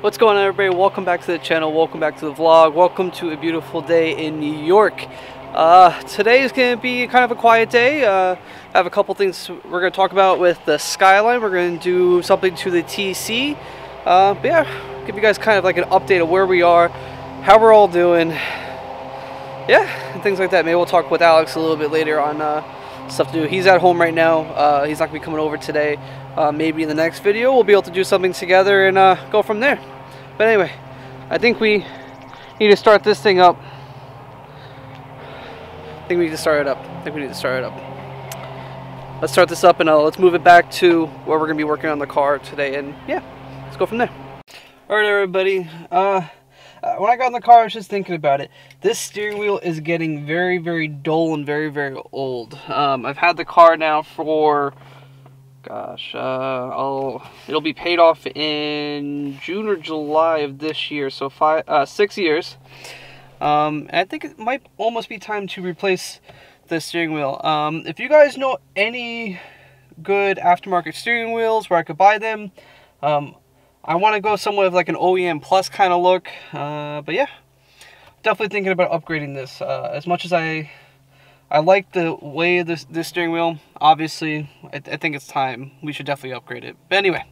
What's going on, everybody? Welcome back to the channel, welcome back to the vlog, welcome to a beautiful day in New York. Today is going to be kind of a quiet day. I have a couple things we're going to talk about with the skyline. We're going to do something to the TC. But yeah, give you guys kind of like an update of where we are, how we're all doing. Yeah, and things like that. Maybe we'll talk with Alex a little bit later on stuff to do. He's at home right now. He's not going to be coming over today. Maybe in the next video we'll be able to do something together and go from there. But anyway, I think we need to start this thing up. Let's start this up and let's move it back to where we're going to be working on the car today. And yeah, let's go from there. Alright, everybody. When I got in the car, I was just thinking about it. This steering wheel is getting very, very dull and very, very old. I've had the car now for... gosh, it'll be paid off in June or July of this year, so 6 years. I think it might almost be time to replace the steering wheel. If you guys know any good aftermarket steering wheels where I could buy them, I want to go somewhat of like an OEM plus kind of look. But yeah, definitely thinking about upgrading this. As much as I like the way of this steering wheel, obviously, I think it's time. We should definitely upgrade it. But anyway,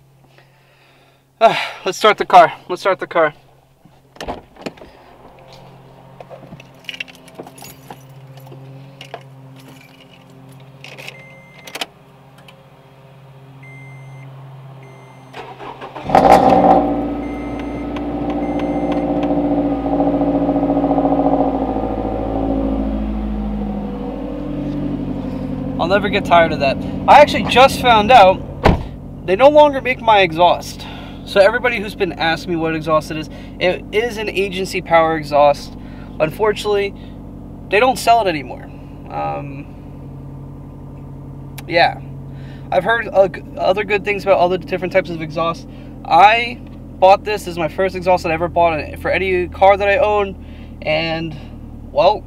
let's start the car. I'll never get tired of that. I actually just found out they no longer make my exhaust. So everybody who's been asking me what exhaust it is an agency power exhaust. Unfortunately, they don't sell it anymore. Yeah, I've heard other good things about other different types of exhaust. I bought this as my first exhaust that I ever bought for any car that I own, and well,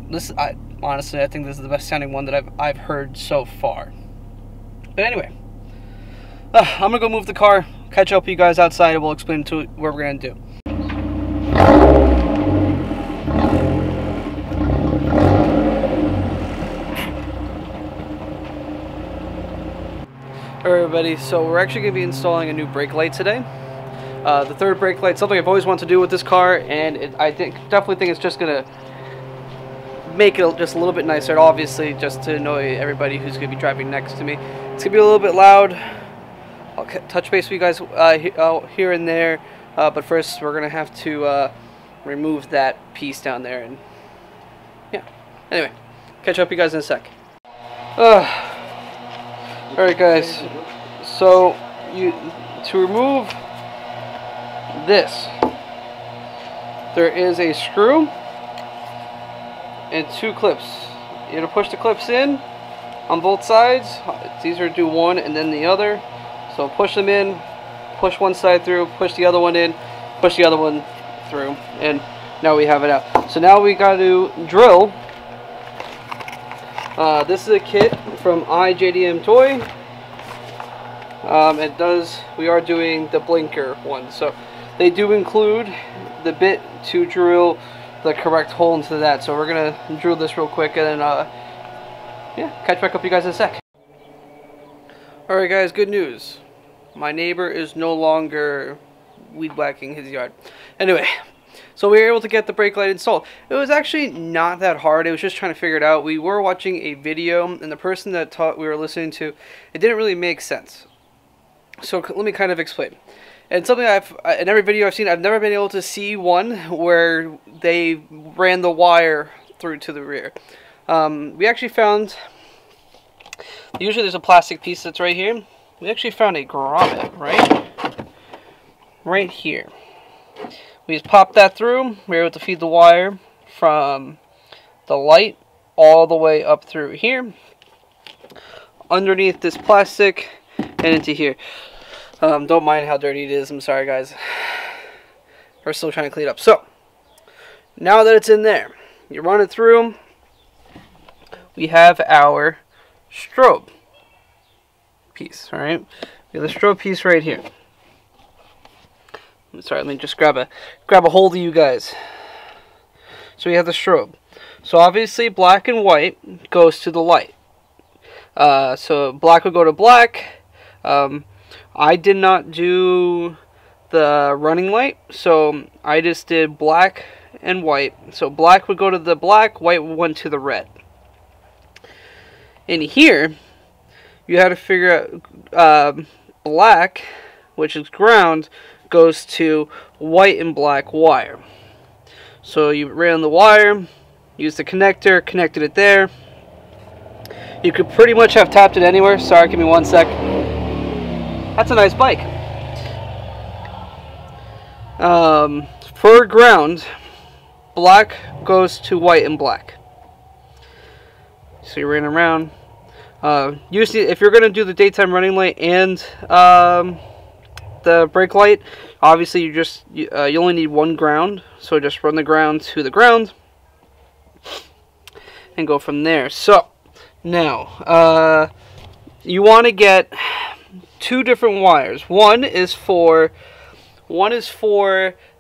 honestly, I think this is the best sounding one that I've heard so far. But anyway, I'm gonna go move the car, catch up with you guys outside, and we'll explain to what we're gonna do. Alright, everybody, so we're actually gonna be installing a new brake light today. The third brake light, something I've always wanted to do with this car, and definitely think it's just gonna make it just a little bit nicer, obviously, just to annoy everybody who's going to be driving next to me. It's going to be a little bit loud. I'll touch base with you guys here and there, but first we're going to have to remove that piece down there, and yeah. Anyway, catch up with you guys in a sec. Alright, guys, so to remove this, there is a screw and two clips. You're gonna push the clips in on both sides. It's easier to do one and then the other. So push them in, push one side through, push the other one in, push the other one through, and now we have it out. So now we got to drill. This is a kit from iJDMToy. We are doing the blinker one, so they do include the bit to drill the correct hole into that. So we're gonna drill this real quick and then yeah, catch back up with you guys in a sec. Alright, guys, good news. My neighbor is no longer weed whacking his yard. Anyway, so we were able to get the brake light installed. It was actually not that hard. It was just trying to figure it out. We were watching a video, and the person that we were listening to, it didn't really make sense. So let me kind of explain. And something in every video I've seen, I've never been able to see one where they ran the wire through to the rear. We actually found, usually there's a plastic piece that's right here. We actually found a grommet, right here. We just popped that through. We were able to feed the wire from the light all the way up through here, underneath this plastic, and into here. Don't mind how dirty it is. I'm sorry, guys. We're still trying to clean it up. So, now that it's in there, you run it through. We have our strobe piece, alright? We have the strobe piece right here. Sorry, let me just grab a hold of you guys. So we have the strobe. So obviously black and white goes to the light. So black will go to black. I did not do the running light, so I just did black and white. So black would go to the black, white went to the red. In here, you had to figure out black, which is ground, goes to white and black wire. So you ran the wire, used the connector, connected it there. You could pretty much have tapped it anywhere. Sorry, give me one sec. That's a nice bike. For ground, black goes to white and black. So you ran around. Usually, if you're going to do the daytime running light and the brake light, obviously you only need one ground. So just run the ground to the ground and go from there. So now you want to get two different wires. One is for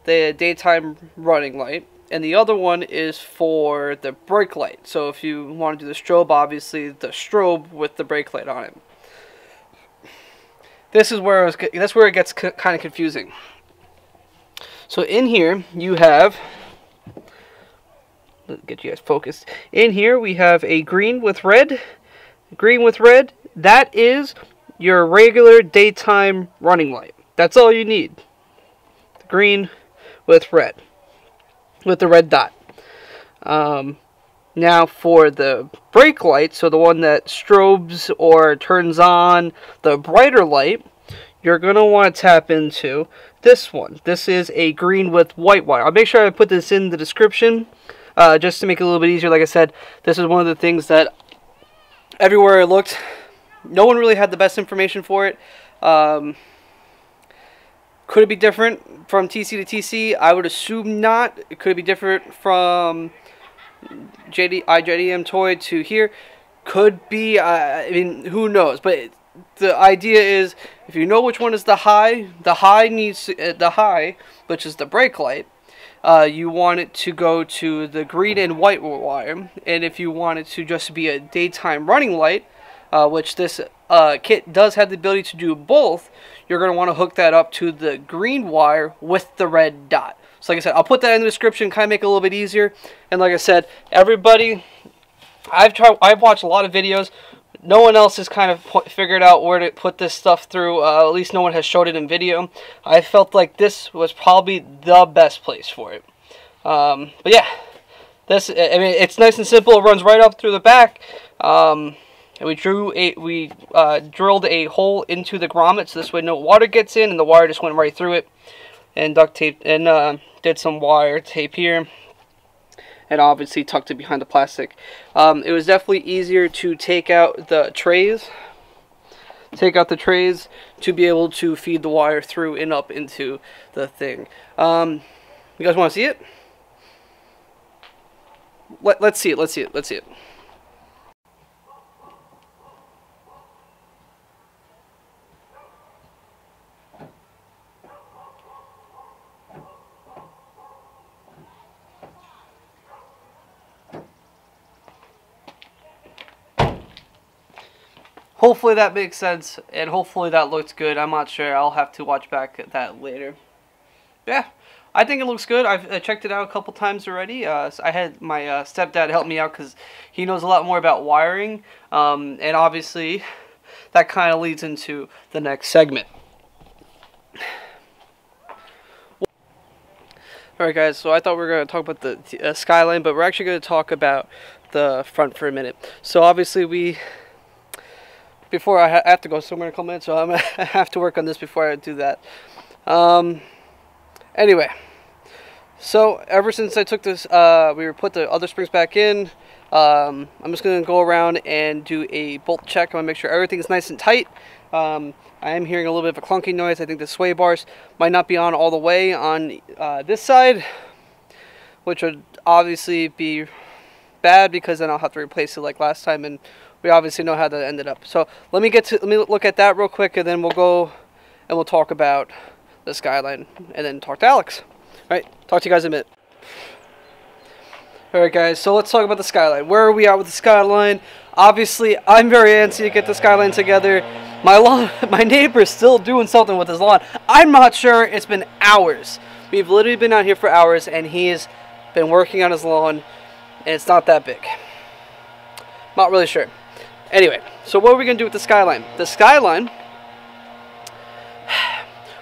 the daytime running light, and the other one is for the brake light. So if you want to do the strobe, obviously the strobe with the brake light on it. That's where it gets kind of confusing. So in here you have, let's get you guys focused. In here we have a green with red. Green with red, that is your regular daytime running light. That's all you need. The green with red, with the red dot. Now for the brake light, so the one that strobes or turns on the brighter light, you're going to want to tap into this one. This is a green with white wire. I'll make sure I put this in the description just to make it a little bit easier. Like I said, this is one of the things that everywhere I looked, no one really had the best information for it. Could it be different from TC to TC? I would assume not. Could it be different from iJDMToy to here? Could be. I mean, who knows? But the idea is, if you know which one is the high needs the high, which is the brake light. You want it to go to the green and white wire, and if you want it to just be a daytime running light, which this kit does have the ability to do both, you're going to want to hook that up to the green wire with the red dot. So like I said, I'll put that in the description, kind of make it a little bit easier. And like I said, everybody, I've watched a lot of videos. No one else has kind of figured out where to put this stuff through. At least no one has showed it in video. I felt like this was probably the best place for it. But yeah, I mean, it's nice and simple. It runs right up through the back. And we drilled a hole into the grommet, so this way no water gets in, and the wire just went right through it. And duct tape, and did some wire tape here, and obviously tucked it behind the plastic. It was definitely easier to take out the trays. To be able to feed the wire through and up into the thing. You guys want to see it? Let's see it. Hopefully that makes sense, and hopefully that looks good. I'm not sure. I'll have to watch back at that later. Yeah, I think it looks good. I've checked it out a couple times already. So I had my stepdad help me out because he knows a lot more about wiring. And obviously, that kind of leads into the next segment. Alright guys, so I thought we were going to talk about the Skyline, but we're actually going to talk about the front for a minute. So obviously before I have to go somewhere in a couple minutes, so I have to work on this before I do that. Anyway, so ever since I took this, we put the other springs back in. I'm just going to go around and do a bolt check. I want to make sure everything's nice and tight. I am hearing a little bit of a clunky noise. I think the sway bars might not be on all the way on this side, which would obviously be bad because then I'll have to replace it like last time, and we obviously know how that ended up. So let me look at that real quick, and then we'll go and we'll talk about the Skyline and then talk to Alex. Alright, talk to you guys in a minute. Alright guys, so let's talk about the Skyline. Where are we at with the Skyline? Obviously, I'm very antsy to get the Skyline together. My neighbor is still doing something with his lawn. I'm not sure. It's been hours. We've literally been out here for hours, and he's been working on his lawn, and it's not that big. Not really sure. Anyway, so what are we going to do with the Skyline? The Skyline,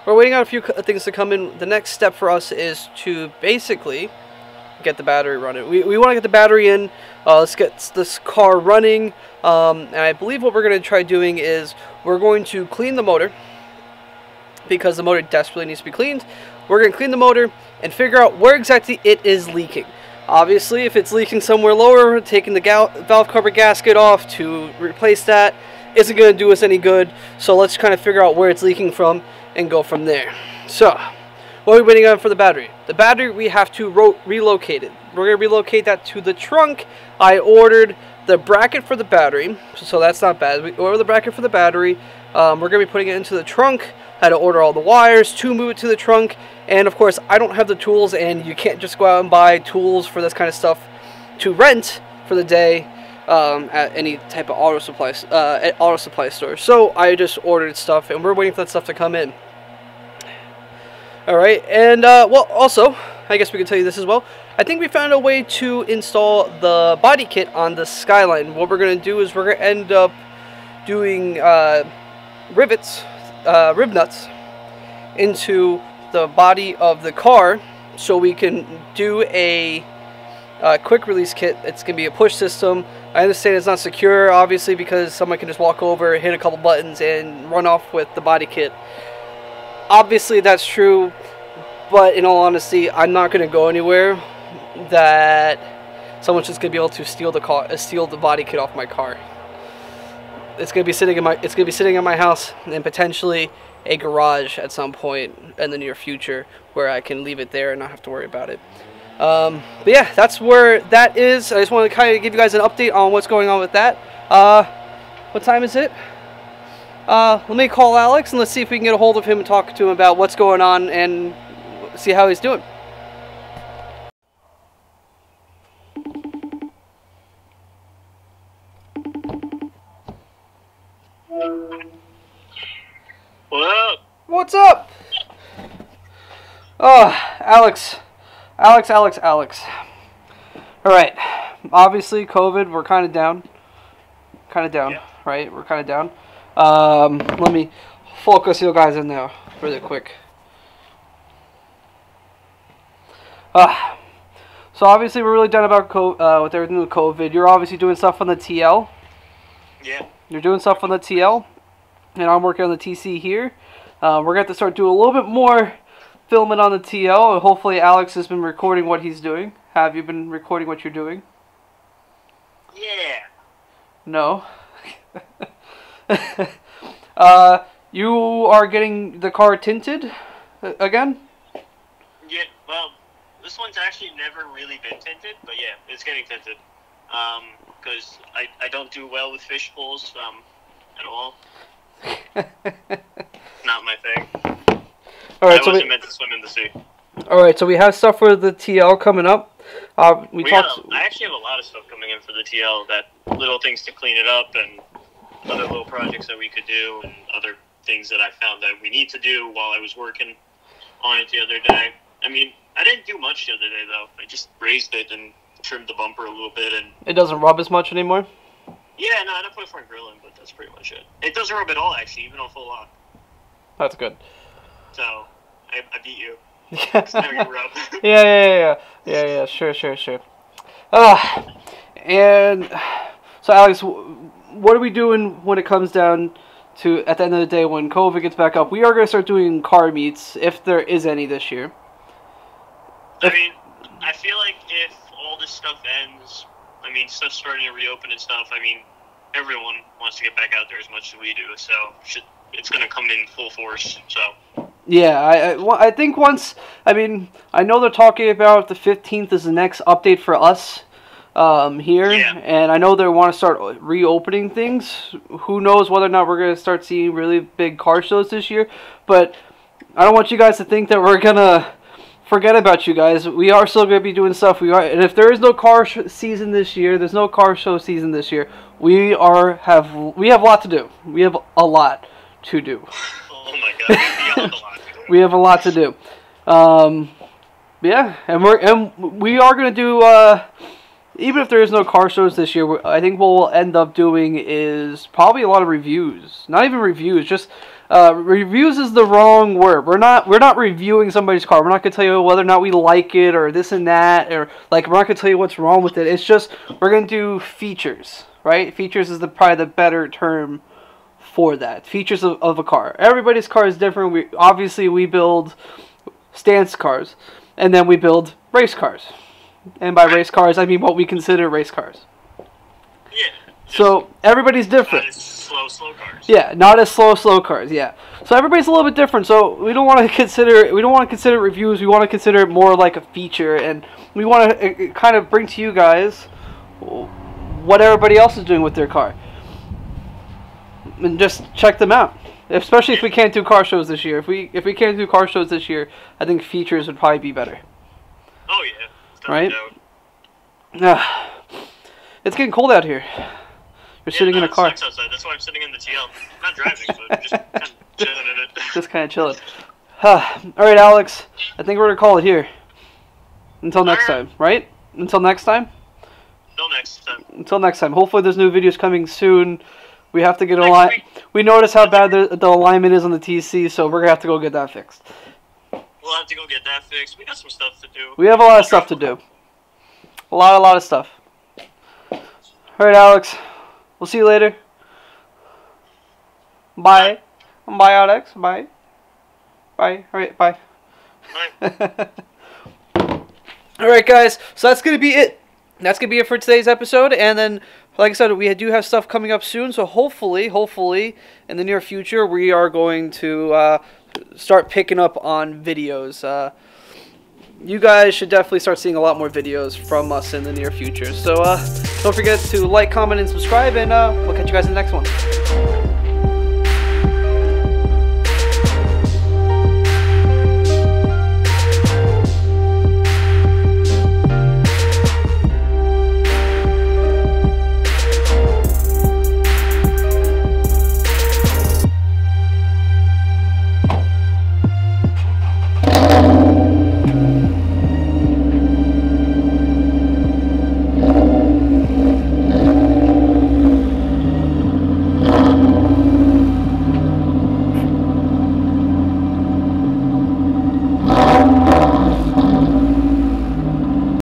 we're waiting on a few things to come in. The next step for us is to basically get the battery running. We want to get the battery in. Let's get this car running. And I believe what we're going to try doing is we're going to clean the motor, because the motor desperately needs to be cleaned. We're going to clean the motor and figure out where exactly it is leaking. Obviously, if it's leaking somewhere lower, taking the valve cover gasket off to replace that isn't going to do us any good. So let's kind of figure out where it's leaking from and go from there. So what are we waiting on for the battery? The battery, we have to relocate it. We're going to relocate that to the trunk. I ordered the bracket for the battery, so that's not bad. We ordered the bracket for the battery. We're going to be putting it into the trunk. Had to order all the wires to move it to the trunk. And of course, I don't have the tools, and you can't just go out and buy tools for this kind of stuff to rent for the day at any type of auto supply store. So I just ordered stuff, and we're waiting for that stuff to come in. Alright, and well, also, I guess we can tell you this as well. I think we found a way to install the body kit on the Skyline. What we're going to do is we're going to end up doing rib nuts into the body of the car, so we can do a quick release kit. It's going to be a push system. I understand it's not secure, obviously, because someone can just walk over, hit a couple buttons, and run off with the body kit. Obviously, that's true, but in all honesty, I'm not going to go anywhere that someone's just going to be able to steal the body kit off my car. It's going to be sitting in my house, and potentially a garage at some point in the near future where I can leave it there and not have to worry about it. But yeah, that's where that is. I just want to kind of give you guys an update on what's going on with that. What time is it? Let me call Alex and let's see if we can get a hold of him and talk to him about what's going on and see how he's doing. What up? What's up? Oh, Alex. Alright, obviously COVID, we're kind of down. Yeah. Right? We're kind of down. Let me focus you guys in there really quick. So obviously we're really done about with everything with COVID. You're obviously doing stuff on the TL. Yeah. You're doing stuff on the TL, and I'm working on the TC here. We're going to have to start doing a little bit more filming on the TL, and hopefully Alex has been recording what he's doing. Have you been recording what you're doing? Yeah. No. You are getting the car tinted again? Yeah, well, this one's actually never really been tinted, but yeah, it's getting tinted. Because I don't do well with fish pools, at all. Not my thing. Alright, I wasn't meant to swim in the sea. Alright, so we have stuff for the TL coming up. I actually have a lot of stuff coming in for the TL, that little things to clean it up and other little projects that we could do and other things that I found that we need to do while I was working on it the other day. I mean, I didn't do much the other day, though. I just raised it and trimmed the bumper a little bit. And it doesn't rub as much anymore? Yeah, no, I don't put front grill in, but that's pretty much it. It doesn't rub at all, actually, even on full lock. That's good. So, I beat you. Now you rub. Yeah, sure. And so Alex, what are we doing when it comes down to, at the end of the day, when COVID gets back up? We are going to start doing car meets, if there is any this year. I mean, I feel like if all this stuff ends, I mean, stuff's starting to reopen and stuff, I mean, everyone wants to get back out there as much as we do, so it's going to come in full force, so. Yeah, I think once, I mean, I know they're talking about the 15th is the next update for us here, yeah. And I know they want to start reopening things. Who knows whether or not we're going to start seeing really big car shows this year, but I don't want you guys to think that we're gonna forget about you guys. We are still gonna be doing stuff. And if there is no car season this year, there's no car show season this year. We have a lot to do. We have a lot to do. Oh my God, we have a lot to do. Yeah, and we are gonna do. Even if there is no car shows this year, I think what we'll end up doing is probably a lot of reviews. Not even reviews, just reviews is the wrong word. We're not reviewing somebody's car. We're not gonna tell you whether or not we like it or this and that, or like we're not gonna tell you what's wrong with it. It's just we're gonna do features, right? Features is probably the better term for that. Features of a car. Everybody's car is different. We build stance cars, and then we build race cars. And by race cars, I mean what we consider race cars. Yeah. So everybody's different. Not as slow cars. Yeah, not as slow cars. Yeah. So everybody's a little bit different. So we don't want to consider reviews. We want to consider it more like a feature, and we want to kind of bring to you guys what everybody else is doing with their car, and just check them out. Especially if we can't do car shows this year. If we can't do car shows this year, I think features would probably be better. Oh yeah. Right? It's getting cold out here. You're sitting in a car. It sucks outside. That's why I'm sitting in the TL. I'm not driving, but just kind of chilling in it. Just kind of chilling. Alright, Alex. I think we're going to call it here. Until next time, right? Until next time? Until next time. Hopefully there's new videos coming soon. We have to get we notice how bad the alignment is on the TC, so we're going to have to go get that fixed. We'll have to go get that fixed. We got some stuff to do. We have a lot of stuff to do. A lot of stuff. Alright, Alex. We'll see you later. Bye. Bye, Alex. Bye. Bye. Alright, bye. Bye. Alright, guys. So that's going to be it. That's going to be it for today's episode. And then, like I said, we do have stuff coming up soon. So hopefully, in the near future, we are going to start picking up on videos. You guys should definitely start seeing a lot more videos from us in the near future. So don't forget to like, comment, and subscribe, and we'll catch you guys in the next one.